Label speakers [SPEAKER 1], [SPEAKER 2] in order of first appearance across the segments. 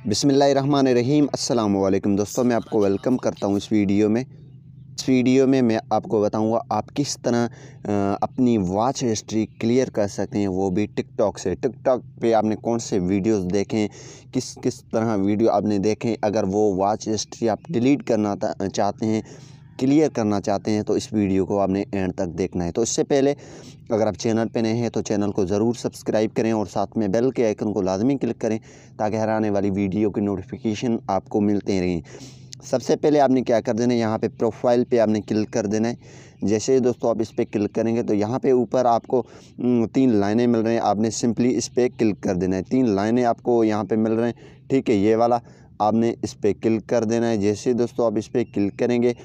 [SPEAKER 1] बिस्मिल्लाहिर्रहमानिर्रहीम। अस्सलाम वालेकुम दोस्तों, मैं आपको वेलकम करता हूँ इस वीडियो में मैं आपको बताऊँगा आप किस तरह अपनी वॉच हिस्ट्री क्लियर कर सकते हैं, वो भी टिकटॉक से। टिकटॉक पे आपने कौन से वीडियोस देखें, किस किस तरह वीडियो आपने देखें। अगर वो वॉच हिस्ट्री आप डिलीट करना चाहते हैं, क्लियर करना चाहते हैं, तो इस वीडियो को आपने एंड तक देखना है। तो इससे पहले अगर आप चैनल पे नए हैं तो चैनल को ज़रूर सब्सक्राइब करें और साथ में बेल के आइकन को लाजमी क्लिक करें ताकि हर आने वाली वीडियो की नोटिफिकेशन आपको मिलते रहें। सबसे पहले आपने क्या कर देना है, यहाँ पे प्रोफाइल पे आपने क्लिक कर देना है। जैसे ही दोस्तों आप इस पर क्लिक करेंगे तो यहाँ पे ऊपर आपको 3 लाइनें मिल रही हैं। आपने सिंपली इस पर क्लिक कर देना है। 3 लाइनें आपको यहाँ पे मिल रहे हैं, ठीक है। ये वाला आपने इस पर क्लिक कर देना है। जैसे ही दोस्तों आप इस पर क्लिक करेंगे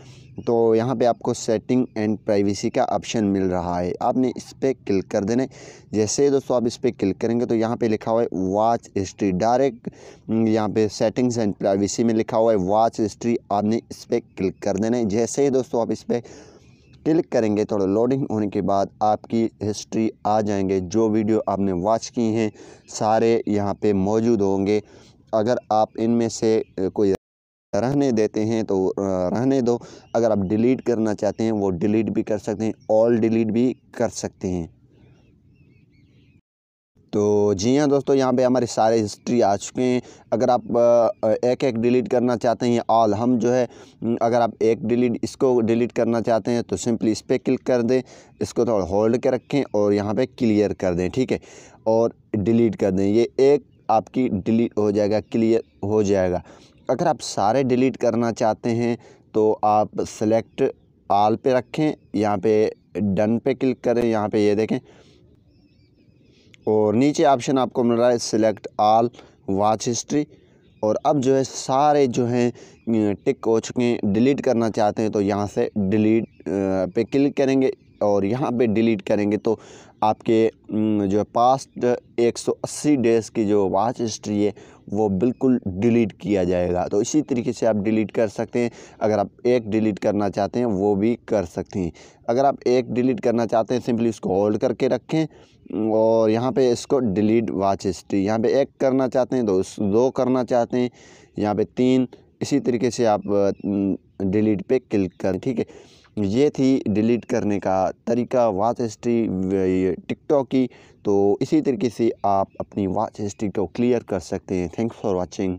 [SPEAKER 1] तो यहाँ पे आपको सेटिंग एंड प्राइवेसी का ऑप्शन मिल रहा है, आपने इस पर क्लिक कर देना है। जैसे ही दोस्तों आप इस पर क्लिक करेंगे तो यहाँ पे लिखा हुआ है वॉच हिस्ट्री। डायरेक्ट यहाँ पे सेटिंग्स एंड प्राइवेसी में लिखा हुआ है वॉच हिस्ट्री, आपने इस पर क्लिक कर देना है। जैसे ही दोस्तों आप इस पर क्लिक करेंगे थोड़ा लोडिंग होने के बाद आपकी हिस्ट्री आ जाएंगे। जो वीडियो आपने वॉच की हैं सारे यहाँ पे मौजूद होंगे। अगर आप इनमें से कोई रहने देते हैं तो रहने दो, अगर आप डिलीट करना चाहते हैं वो डिलीट भी कर सकते हैं, ऑल डिलीट भी कर सकते हैं। तो जी हाँ दोस्तों, यहाँ पे हमारे सारे हिस्ट्री आ चुके हैं। अगर आप एक एक डिलीट करना चाहते हैं ऑल, हम जो है अगर आप इसको डिलीट करना चाहते हैं तो सिंपली इस पर क्लिक कर दें, इसको थोड़ा होल्ड के रखें और यहाँ पे क्लियर कर दें, ठीक है, और डिलीट कर दें। ये एक आपकी डिलीट हो जाएगा, क्लियर हो जाएगा। अगर आप सारे डिलीट करना चाहते हैं तो आप सेलेक्ट ऑल पे रखें, यहाँ पे डन पे क्लिक करें। यहाँ पे ये देखें और नीचे ऑप्शन आपको मिल रहा है सिलेक्ट ऑल वॉच हिस्ट्री। और अब जो है सारे जो हैं टिक हो चुके हैं। डिलीट करना चाहते हैं तो यहाँ से डिलीट पे क्लिक करेंगे और यहाँ पे डिलीट करेंगे तो आपके जो पास्ट 180 डेज़ की जो वॉच हिस्ट्री है वो बिल्कुल डिलीट किया जाएगा। तो इसी तरीके से आप डिलीट कर सकते हैं। अगर आप एक डिलीट करना चाहते हैं वो भी कर सकते हैं। अगर आप एक डिलीट करना चाहते हैं सिंपली इसको होल्ड करके रखें और यहाँ पे इसको डिलीट वॉच हिस्ट्री, यहाँ पे एक करना चाहते हैं तो 2 करना चाहते हैं, यहाँ पे 3, इसी तरीके से आप डिलीट पे क्लिक करें, ठीक है। ये थी डिलीट करने का तरीका वॉच हिस्ट्री टिकटॉक की। तो इसी तरीके से आप अपनी वॉच हिस्ट्री को क्लियर कर सकते हैं। Thanks for watching.